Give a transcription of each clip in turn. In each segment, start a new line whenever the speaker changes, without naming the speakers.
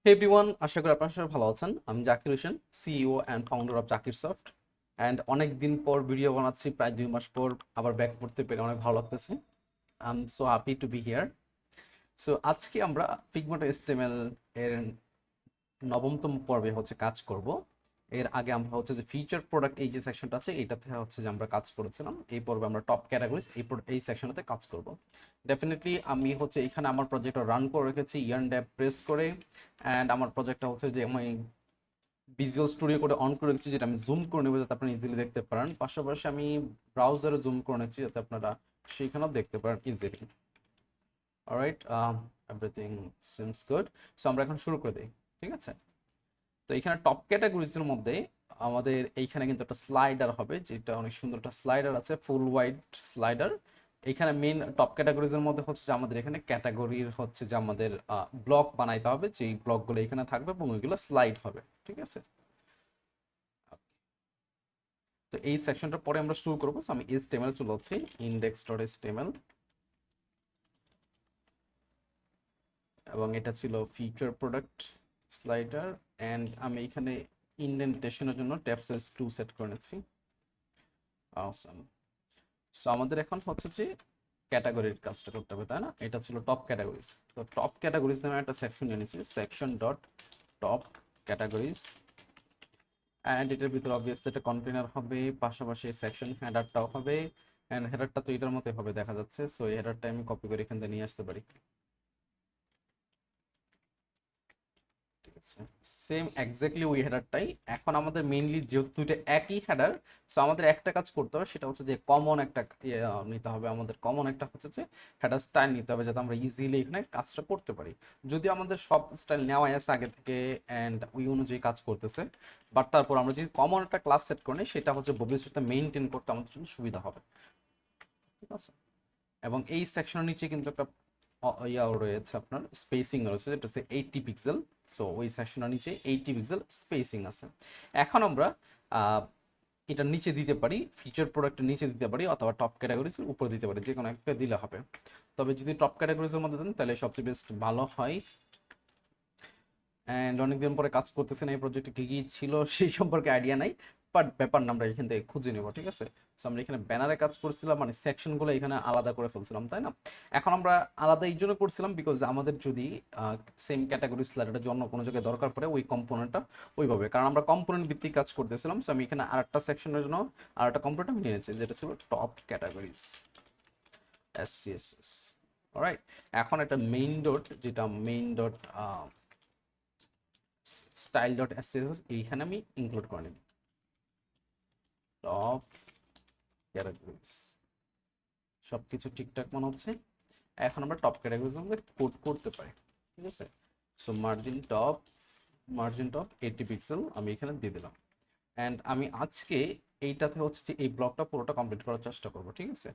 হে everyone, আশা করি আপনারা সবাই ভালো আছেন। আমি Zakir Hossain, CEO and founder of Zakir soft. And অনেক দিন পর ভিডিও বানাচ্ছি, প্রায় 2 মাস পর আবার ব্যাক করতে পেরে অনেক ভালো লাগতেছে। I am so happy to B here. So আজকে আমরা ফিগমা এসটিএমএল এর নবমতম পর্বে কাজ করব। এর আগে আমরা যে ফিচার প্রোডাক্ট এই যে সেকশনটা আছে এটাতে যে আমরা কাজ করেছিলাম। এই পর্বে আমরা টপ ক্যাটাগরিজ এই সেকশনটাতে কাজ করব। ডেফিনেটলি আমি এখানে আমার প্রজেক্টটা রান করে রেখেছি ইয়ার্ন ড্যাব প্রেস করে। অ্যান্ড আমার প্রজেক্টটা যে আমি ভিজুয়াল স্টুডিও করে অন করে রেখেছি, যেটা আমি জুম করে নেবো যাতে আপনারা ইজিলি দেখতে পারেন। পাশাপাশি আমি ব্রাউজারে জুম করে নিচ্ছি যাতে আপনারা সেখানেও দেখতে পারেন easily. Alright, everything seems good. So আমরা এখন শুরু করে দিই, ঠিক আছে? তো এখানে টপ ক্যাটাগরিজের মধ্যে আমাদের এইখানে কিন্তু একটা স্লাইডার হবে, যেটা অনেক সুন্দর একটা স্লাইডার আছে, ফুল ওয়াইড স্লাইডার। এখানে মেইন টপ ক্যাটাগরিজের মধ্যে যে আমাদের এখানে ক্যাটাগরির যে আমাদের ব্লক বানাইতে হবে, যেই ব্লকগুলো এখানে থাকবে এবং ওইগুলো স্লাইড হবে, ঠিক আছে? তো এই সেকশনটার পরে আমরা শুরু করবো। আমি এইচটিএমএল চলে যাচ্ছি, index.html, এবং এটা ছিল ফিচার প্রোডাক্ট স্লাইডার। অ্যান্ড আমি এখানে ইন্ডেন্টেশনের জন্য ট্যাব সাইজ 2 সেট করে নিচ্ছি। awesome. সো আমাদের এখন যে ক্যাটাগরির কাজটা করতে হবে, তাই না? এটা ছিল টপ ক্যাটাগরিজ। তো টপ ক্যাটাগরিজ নামে একটা সেকশন নিয়ে নিচ্ছি, section dot top categories. And এটার ভিতরে অবভিয়াসলি একটা কন্টেনার হবে, পাশাপাশি সেকশন হেডারটাও হবে। অ্যান্ড হেডারটা তো এটার মতোই হবে দেখা যাচ্ছে। সো এই হেডারটা আমি কপি করে এখান থেকে নিয়ে আসতে পারি, ঠিক আছে? সেম এক্স্যাক্টলি ওই হেডারটাই। এখন আমাদের মেইনলি যেহেতু দুইটা একই হেডার, সো আমাদের একটা কাজ করতে হবে, সেটা যে কমন একটা নিতে হবে। আমাদের কমন একটা যে হেডার স্টাইল নিতে হবে, যাতে আমরা ইজিলি এখানে কাজটা করতে পারি। যদিও আমাদের সব স্টাইল নেওয়া আছে আগে থেকে অ্যান্ড ওই অনুযায়ী কাজ করতেছে, বাট তারপর আমরা যদি কমন একটা ক্লাস সেট করি সেটা ভবিষ্যতে মেইনটেইন করতে আমাদের জন্য সুবিধা হবে, ঠিক আছে? এবং এই সেকশনের নিচে কিন্তু একটা ইয়াও রয়েছে, আপনার স্পেসিং রয়েছে, যেটা হচ্ছে 80 পিক্সেল। সো ওই সেকশনের নিচে 80 পিক্সেল স্পেসিং আছে। এখন আমরা এটার নিচে দিতে পারি, ফিচার প্রোডাক্টের নিচে দিতে পারি, অথবা টপ ক্যাটাগরিজের উপরে দিতে পারি, যে কোনো একটা দিলে হবে। তবে যদি টপ ক্যাটাগরিজের মধ্যে দেন তাহলে সবচেয়ে বেস্ট ভালো হয়। অ্যান্ড অনেকদিন পরে কাজ করতেছেন, এই প্রজেক্টে কী কী ছিল সেই সম্পর্কে আইডিয়া নাই, বাট ব্যাপার না, আমরা এখান থেকে খুঁজে নেব, ঠিক আছে? সো আমরা এখানে ব্যানারে কাজ করছিলাম, মানে সেকশনগুলো এখানে আলাদা করে ফেলছিলাম, তাই না? এখন আমরা আলাদা এই জন্য করছিলাম বিকজ আমাদের যদি সেম ক্যাটাগরি স্লাইডের জন্য কোনো জায়গায় দরকার পড়ে ওই কম্পোনেন্টটা ওইভাবে, কারণ আমরা কম্পোনেন্ট ভিত্তিক কাজ করতেছিলাম। সো আমি এখানে আরেকটা সেকশনের জন্য আরেকটা কম্পোনেন্ট আমি নিয়েছি, যেটা ছিল টপ ক্যাটাগরিজ SCSS। অলরাইট, এখন একটা মেইন ডট, যেটা main dot style dot SCSS, এইখানে আমি ইনক্লুড করে নিব টপ ক্যাটাগরিজ। সব কিছু ঠিকঠাক মনে হচ্ছে। এখন আমরা টপ ক্যাটাগরিজ আমাদের কোড করতে পারি, ঠিক আছে? সো মার্জিন টপ 80 পিক্সেল আমি এখানে দিয়ে দিলাম। অ্যান্ড আমি আজকে এইটাতে যে এই ব্লকটা পুরোটা কমপ্লিট করার চেষ্টা করব, ঠিক আছে?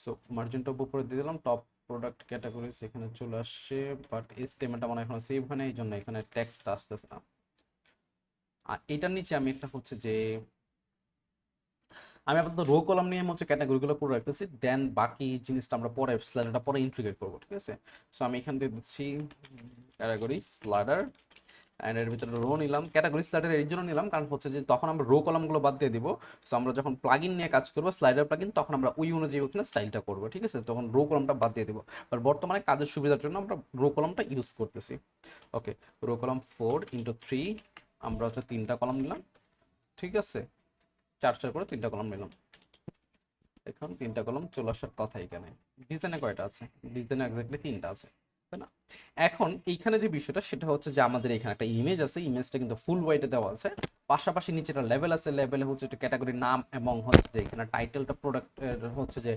সো মার্জিন টপ উপরে দিয়ে দিলাম, টপ প্রোডাক্ট ক্যাটাগরিজ এখানে চলে আসছে, বাট স্টেটমেন্টটা মানে এখন সেভ হয় না, এই জন্য এখানে টেক্সট আসতেছে না। আর এটার নিচে আমি একটা যে আমি আপাতত রো কলাম নিয়ে ক্যাটাগরিগুলো করে রাখতেছি, দেন বাকি জিনিসটা আমরা পরে স্লাইডারটা পরে ইন্টিগ্রেট করবো, ঠিক আছে? সো আমি এখান থেকে দিচ্ছি ক্যাটাগরি স্লাইডার, অ্যান্ড এর ভিতরে রো নিলাম। ক্যাটাগরি স্লাইডার এই জন্য নিলাম কারণ যে তখন আমরা রো কলামগুলো বাদ দিয়ে দিব। সো আমরা যখন প্লাগইন নিয়ে কাজ করবো, স্লাইডার প্লাগইন, তখন আমরা ওই অনুযায়ী ওখানে স্টাইলটা করবো, ঠিক আছে? তখন রো কলামটা বাদ দিয়ে দিব। বাট বর্তমানে কাজের সুবিধার জন্য আমরা রো কলামটা ইউজ করতেছি। ওকে, রো কলাম 4x3, আমরা 3টা কলাম নিলাম, ঠিক আছে? 4 করে 3টা কলাম নিলাম। এখন 3টা কলাম চলে আসার কথা। এখানে ডিজাইনে কয়টা আছে? ডিজাইনে এক্স্যাক্টলি 3টা আছে, তাই না? এখন এইখানে যে বিষয়টা সেটা যে আমাদের এখানে একটা ইমেজ আছে, ইমেজটা কিন্তু ফুল হোয়াইটে দেওয়া আছে। পাশাপাশি নিচে একটা লেভেল আছে, লেভেলে একটা ক্যাটাগরির নাম, এবং যে এখানে টাইটেলটা প্রোডাক্টের যে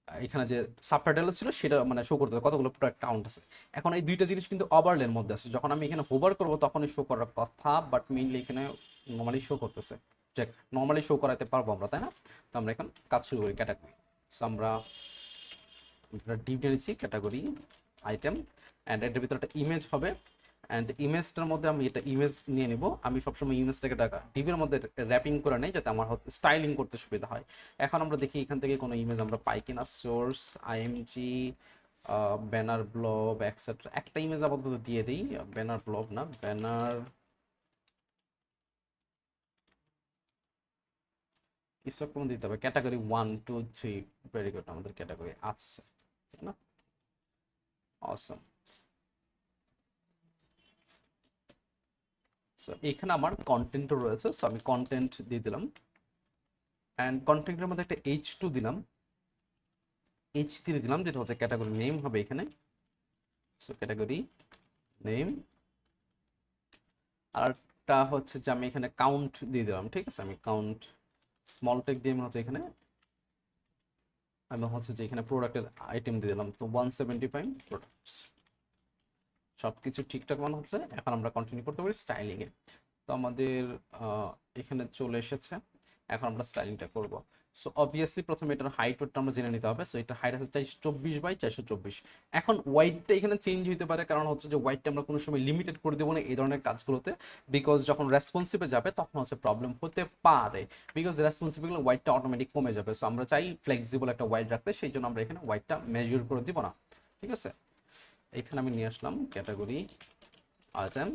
এখানে যে সাবটাইটেল ছিল সেটা মানে শো করতে হবে কতগুলো প্রোডাক্ট কাউন্ট আছে। এখন এই দুইটা জিনিস কিন্তু ওভারলের মধ্যে আছে, যখন আমি এখানে হোভার করব তখনই শো করার কথা, বাট মেইনলি এখানে নর্মালি শো করতেছে। চেক, নর্মালি শো করাতে পারবো আমরা, তাই না? তো আমরা এখন কাজ শুরু করি ক্যাটাগরি। সো আমরা ডিভ নিয়েছি ক্যাটাগরি আইটেম, অ্যান্ড এটার ভিতরে একটা ইমেজ হবে। অ্যান্ড ইমেজটার মধ্যে আমি এটা ইমেজ নিয়ে নিব। আমি সবসময় ইমেজটাকে ডিভের মধ্যে র্যাপিং করে নেই, যাতে আমার স্টাইলিং করতে সুবিধা হয়। এখন আমরা দেখি এখান থেকে কোনো ইমেজ আমরা পাই কিনা। সোর্স IMG ব্যানার ব্লব এক্সেট্রা, একটা ইমেজ আপাতত দিয়ে দিই, ব্যানার ব্লব না, ব্যানার কিছু একটা দিতে হবে, ক্যাটাগরি 1 2 3, ভেরি গুড, আমাদের ক্যাটাগরি আছে, ঠিক না? অসম। সো এখানে আমার কন্টেন্টও রয়েছে, সো আমি কন্টেন্ট দিয়ে দিলাম, অ্যান্ড কন্টেন্টের মধ্যে একটা H2 দিলাম, H3 দিলাম, যেটা হচ্ছে ক্যাটাগরি নেম হবে এখানে। সো ক্যাটাগরি নেম, আরটা হচ্ছে যে আমি এখানে কাউন্ট দিয়ে দিলাম, ঠিক আছে? আমি কাউন্ট স্মল টেক দিয়ে আমি হচ্ছে এখানে আমি হচ্ছে যে এখানে প্রোডাক্টের আইটেম দিয়ে দিলাম, তো 175 প্রোডাক্টস, সব কিছু ঠিকঠাক মনে হচ্ছে। এখন আমরা কন্টিনিউ করতে পারি স্টাইলিংয়ে। তো আমাদের এখানে চলে এসেছে, এখন আমরা স্টাইলিংটা করব। সো অবভিয়াসলি প্রথমে এটার হাইট ওয়েটটা আমরা জেনে নিতে হবে। সো এটা হাইট আছে 424/424। এখন ওয়াইডটা এখানে চেঞ্জ হতে পারে, কারণ হচ্ছে যে ওয়াইডটা আমরা কোনো সময় লিমিটেড করে দেবো না এই ধরনের কাজগুলোতে, বিকজ যখন রেসপন্সিভে যাবে তখন হচ্ছে প্রবলেম হতে পারে, বিকজ রেসপন্সিভে ওয়াইডটা অটোমেটিক কমে যাবে। সো আমরা চাই ফ্লেক্সিবল একটা ওয়াইড রাখতে, সেই জন্য আমরা এখানে ওয়াইডটা মেজার করে দিব না, ঠিক আছে? এখানে আমি নিয়ে আসলাম ক্যাটাগরি আইটেম,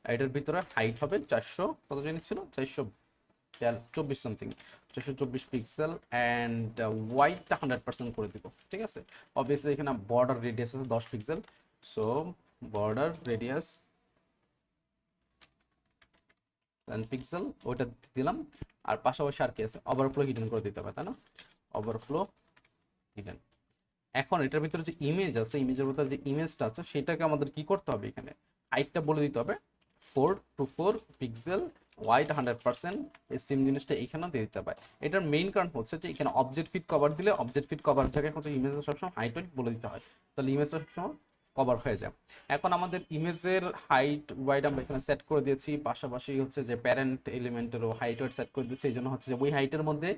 এটার ভিতরে হাইট হবে 400, কত জিনিস ছিল, 424 সামথিং, 424 পিক্সেল, অ্যান্ড ওয়াইডটা 100% করে দিব, ঠিক আছে? অবভিয়াসলি এখানে বর্ডার রেডিয়াস আছে 10 pixel, so border radius 10 pixel ওইটা দিলাম। আর পাশাপাশি আর কি আছে, ওভারফ্লো হিডেন করে দিতে হবে, তাই না? Overflow hidden. এখন এটার ভিতরে যে ইমেজ আছে, ইমেজের ভিতরে যে ইমেজটা আছে সেটাকে আমাদের কি করতে হবে, এখানে হাইটটা বলে দিতে হবে 424 পিক্সেল, ওয়াইড 100%, এই সেম জিনিসটা এখানেও দিয়ে দিতে হবে। এটার মেইন কারণ হচ্ছে যে এখানে অবজেক্ট ফিট কভার দিলে অবজেক্ট ফিট কভার থেকে হচ্ছে ইমেজের সবসময় হাইট ওয়াইড বলে দিতে হয়, তাহলে ইমেজটা সবসময় কভার হয়ে যায়। এখন আমাদের ইমেজের হাইট ওয়াইড আমরা এখানে সেট করে দিয়েছি, পাশাপাশি হচ্ছে যে প্যারেন্ট এলিমেন্টেরও হাইট ওয়াইড সেট করে দিয়েছি, এই জন্য হচ্ছে যে ওই হাইটের মধ্যে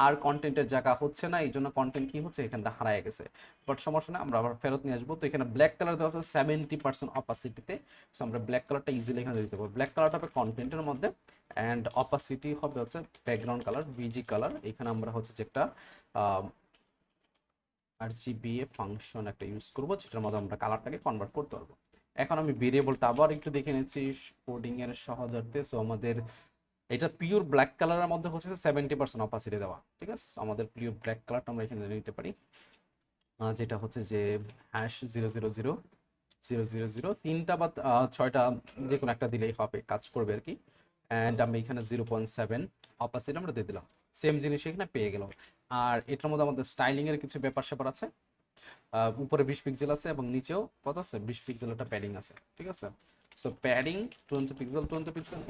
আর কন্টেন্টের জায়গা হচ্ছে না, এই জন্য কন্টেন্ট কি হচ্ছে এখান থেকে হারায় গেছে। বাট সমস্যা না, আমরা আবার ফেরত নিয়ে আসবো। তো এখানে ব্ল্যাক কালার দেওয়া আছে 70% অপাসিটিতে, সো আমরা ব্ল্যাক কালারটা ইজিলি এখানে দিতে পারবো। ব্ল্যাক কালারটা হবে কন্টেন্টের মধ্যে, অ্যান্ড অপাসিটি হবে হচ্ছে ব্যাকগ্রাউন্ড কালার, বিজি কালার। এখানে আমরা হচ্ছে যে একটা RGBA ফাংশন একটা ইউজ করবো, যেটার মধ্যে আমরা কালারটাকে কনভার্ট করতে পারবো। এখন আমি ভেরিয়েবলটা আবার একটু দেখে নিচ্ছি কোডিং এর সহজার্থে। সো আমাদের এটা পিওর ব্ল্যাক কালারের মধ্যে হচ্ছে 70% অপাসিটি দেওয়া, ঠিক আছে? আমাদের পিওর ব্ল্যাক কালারটা আমরা এখানে নিতে পারি, যেটা হচ্ছে যে #000 তিনটা বা ছয়টা, যে কোনো একটা দিলেই হবে, কাজ করবে আর কি। অ্যান্ড আমি এখানে 0.7 অপাসিটি আমরা দিয়ে দিলাম, সেম জিনিস এখানে পেয়ে গেলাম। আর এটার মধ্যে আমাদের স্টাইলিং এর কিছু ব্যাপার স্যাপার আছে, উপরে 20 পিক্সেল আছে এবং নিচেও কত আছে, 20 পিক্সেল একটা প্যাডিং আছে, ঠিক আছে? সো প্যাডিং 20 পিক্সেল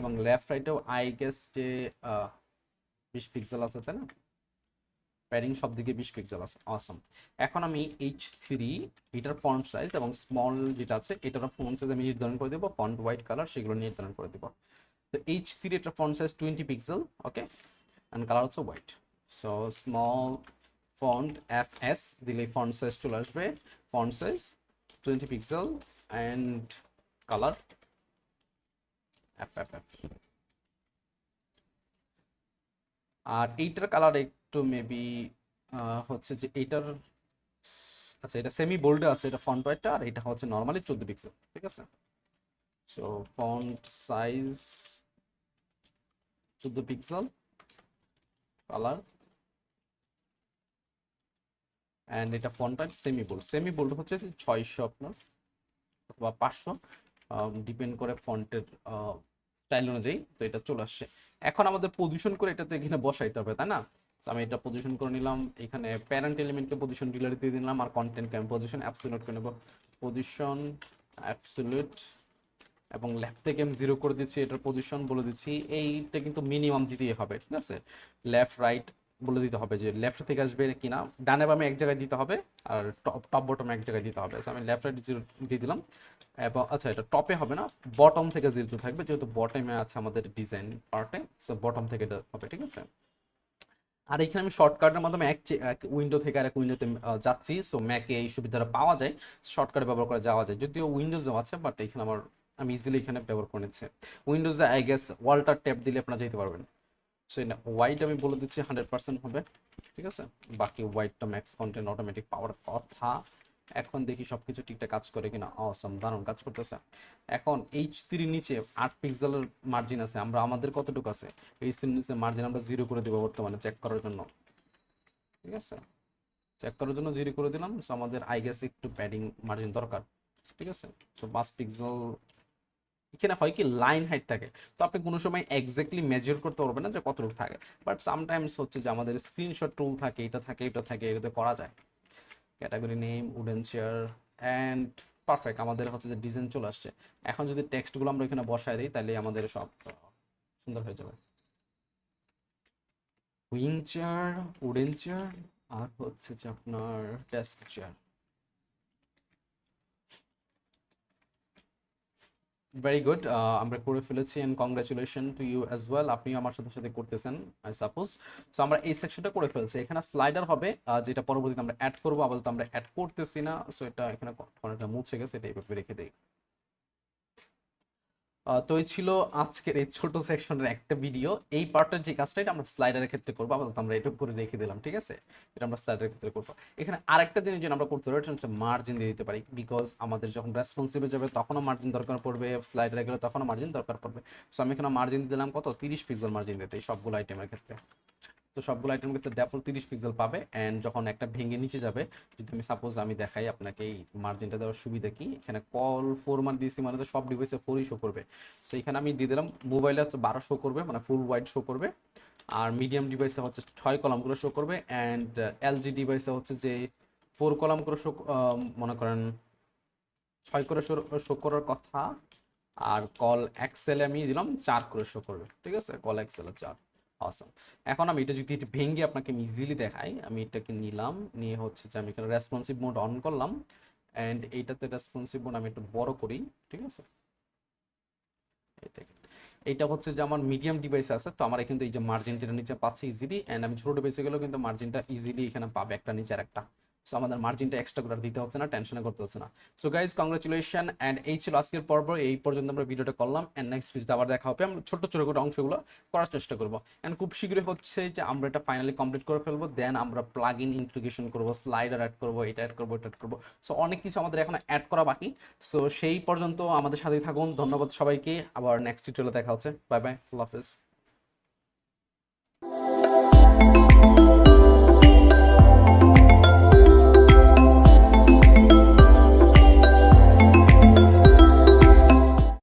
এবং লেফট রাইটেও আই গেস যে 20 পিক্সেল আছে, তাই না? প্যাডিং সব দিকে 20 পিক্সেল আছে, অসম। এখন আমি H3 এটার ফন্ট সাইজ এবং স্মল যেটা আছে এটার ফন্ট সাইজ আমি নির্ধারণ করে দেবো, ফন্ট হোয়াইট কালার সেগুলো নির্ধারণ করে দেবো। তো H3 এটার font size 20 pixel, okay, and colour হচ্ছে white. So small font FS দিলে ফন্ট সাইজ চলে আসবে, font size 20 pixel and colour FFF। আর এইটার কালার একটু মেবি হচ্ছে যে এইটার, আচ্ছা এটা সেমি বোল্ডে আছে, এটা ফন্ট হোয়াইটটা, আর এটা হচ্ছে নরমালি 14 পিক্সেল, ঠিক আছে? So font size 14 pixel, colour, and এটা ফন্ট হোয়াইট সেমি বোল্ড হচ্ছে 600 আপনার অথবা 500, ডিপেন্ড করে ফন্টের স্টাইল অনুযায়ী। তো এটা চলে আসছে। এখন আমাদের পজিশন করে এটাতে এখানে বসাইতে হবে, তাই না? আমি এটা পজিশন করে নিলাম, এখানে প্যারেন্ট এলিমেন্টকে পজিশন ডিলার দিয়ে দিলাম, আর কন্টেন্টকে আমি পজিশন অ্যাবসলিউট করে নেব, পজিশন অ্যাবসলিউট, এবং লেফট থেকে আমি 0 করে দিচ্ছি, এটার পজিশন বলে দিচ্ছি, এইটা কিন্তু মিনিমাম দিতেই হবে, ঠিক আছে? লেফট রাইট বলে দিতে হবে যে লেফট থেকে আসবে কিনা, ডানে বামে এক জায়গায় দিতে হবে, আর টপ বটম এক জায়গায় দিতে হবে। আমি লেফট রাইট 0 দিয়ে দিলাম, এবং আচ্ছা এটা টপে হবে না, বটম থেকে 0 থাকবে, যেহেতু বটমে আছে আমাদের ডিজাইন পার্টে, সো বটম থেকে এটা হবে, ঠিক আছে? আর এখানে আমি শর্টকাটের মাধ্যমে এক উইন্ডো থেকে আরেক উইন্ডোতে যাচ্ছি। সো ম্যাকে এই সুবিধাটা পাওয়া যায়, শর্টকাট ব্যবহার করে যাওয়া যায়, যদিও উইন্ডোজও আছে, বাট এখানে আমি ইজিলি এখানে ব্যবহার করে নিচ্ছি। উইন্ডোজে আই গেস ওয়াল্টার ট্যাব দিলে আপনারা যেতে পারবেন। সো এটা হোয়াইট আমি বলে দিচ্ছি 100% হবে, ঠিক আছে? বাকি হোয়াইটটা ম্যাক্স কন্টেন্ট অটোমেটিক পাওয়ার কথা। এখন দেখি সবকিছু ঠিকঠাক কাজ করে কিনা। অসম, দারুণ কাজ করতেছে। এখন H3 নিচে 8 পিক্সেলের মার্জিন আছে, আমরা আমাদের কতটুকু আছে? H3 নিচে মার্জিন আমরা 0 করে দেবো বর্তমানে চেক করার জন্য, ঠিক আছে? চেক করার জন্য 0 করে দিলাম। সো আমাদের আই গেস একটু প্যাডিং মার্জিন দরকার, ঠিক আছে? So 5 pixel. এখানে হয় কি লাইন হাইট থাকে, তো আপনি কোনো সময় এক্স্যাক্টলি মেজার করতে পারবেন না যে কতটুকু থাকে, বাট সামটাইমস হচ্ছে যে আমাদের স্ক্রিনশট টুল থাকে, এটা থাকে এটা থাকে, এটাতে করা যায়। Category name wooden chair and perfect, আমাদের হচ্ছে যে ডিজাইন চলে আসছে। এখন যদি টেক্সটগুলো আমরা এখানে বসায় দিই তাহলে আমাদের সব সুন্দর হয়ে যাবে। উইং চেয়ার, উডেন চেয়ার, আর হচ্ছে যে আপনার ডেস্ক চেয়ার। ভেরি গুড, আমরা করে ফেলেছি and congratulation to you as well, আপনিও আমার সাথে সাথে করতেছেন আই সাপোজ। সো আমরা এই সেকশনটা করে ফেলছি, এখানে স্লাইডার হবে যেটা পরবর্তীতে আমরা অ্যাড করবো, আপাতত আমরা অ্যাড করতেছি না। সো এটা এখানে অনেকটা মুছে গেছে, এটা এইভাবে রেখে দিই। তো এই ছিল আজকের এই ছোট সেকশনের একটা ভিডিও। এই পার্টের যে কাজটা এটা আমরা স্লাইডারের ক্ষেত্রে করবো, আপাতত আমরা এটা করে রেখে দিলাম, ঠিক আছে? এটা আমরা স্লাইডারের ক্ষেত্রে করবো। এখানে আরেকটা জিনিস যেটা আমরা করতে পারি এটা হচ্ছে মার্জিন দিয়ে দিতে পারি, বিকজ আমাদের যখন রেসপন্সিভে যাবে তখনও মার্জিন দরকার পড়বে, স্লাইডারে গেলে তখনও মার্জিন দরকার পড়বে। সো আমি এখানে মার্জিন দিলাম কত, 30 পিক্সেল মার্জিন দিতে এই সবগুলো আইটেমের ক্ষেত্রে। তো সবগুলো আইটেম কাছে ডেফল্ট 30 পিক্সেল পাবে, অ্যান্ড যখন একটা ভেঙে নিচে যাবে, যদি আমি সাপোজ আমি দেখাই আপনাকে এই মার্জিনটা দেওয়ার সুবিধা কি, এখানে কল 4 মান দিয়েছি মানে তো সব ডিভাইসে 4ই শো করবে। সো এখানে আমি দিয়ে দিলাম মোবাইলে হচ্ছে 12 শো করবে, মানে ফুল ওয়াইড শো করবে, আর মিডিয়াম ডিভাইসে হচ্ছে 6 কলাম করে শো করবে, অ্যান্ড এলজি ডিভাইসে হচ্ছে যে 4 কলাম করে শো, মনে করেন 6 করে শো করার কথা। আর কল এক্সেলে আমি দিলাম 4 করে শো করবে, ঠিক আছে? কল এক্সেলে 4। অসম। এখন আমি এটা যদি একটু ভেঙে আপনাকে আমি ইজিলি দেখাই, আমি এটাকে নিলাম, নিয়ে হচ্ছে যে আমি এখানে রেসপন্সিভ মোড অন করলাম, অ্যান্ড এইটাতে রেসপন্সিভ মোড আমি একটু বড় করি, ঠিক আছে? এইটা হচ্ছে যে আমার মিডিয়াম ডিভাইস আছে, তো আমার কিন্তু এই যে মার্জিনটা নিচে পাচ্ছে ইজিলি, অ্যান্ড আমি ছোট ডিভাইসে গেলেও কিন্তু মার্জিনটা ইজিলি এখানে পাবে একটা নিচে আর একটা। সো আমাদের মার্জিনটা এক্সট্রা করে দিতে হচ্ছে না, টেনশনে করতে হচ্ছে না। সো গাইজ কংগ্রেচুলেশন, অ্যান্ড এই ছিল আজকের পর্ব, এই পর্যন্ত আমরা ভিডিওটা করলাম, অ্যান্ড নেক্সট ভিডিওতে আবার দেখা হবে। আমরা ছোট ছোট করে অংশগুলো করার চেষ্টা করবো, অ্যান্ড খুব শীঘ্রই হচ্ছে যে আমরা এটা ফাইনালি কমপ্লিট করে ফেলবো, দেন আমরা প্লাগ ইন ইন্টিগ্রেশন করবো, স্লাইডার অ্যাড করবো, এটা অ্যাড করবো, এটা অ্যাড করবো। সো অনেক কিছু আমাদের এখন অ্যাড করা বাকি। সো সেই পর্যন্ত আমাদের সাথেই থাকুন, ধন্যবাদ সবাইকে, আবার নেক্সট টিউটোরিয়ালে দেখা হচ্ছে। বাই বাই, আল্লাহ হাফেজ।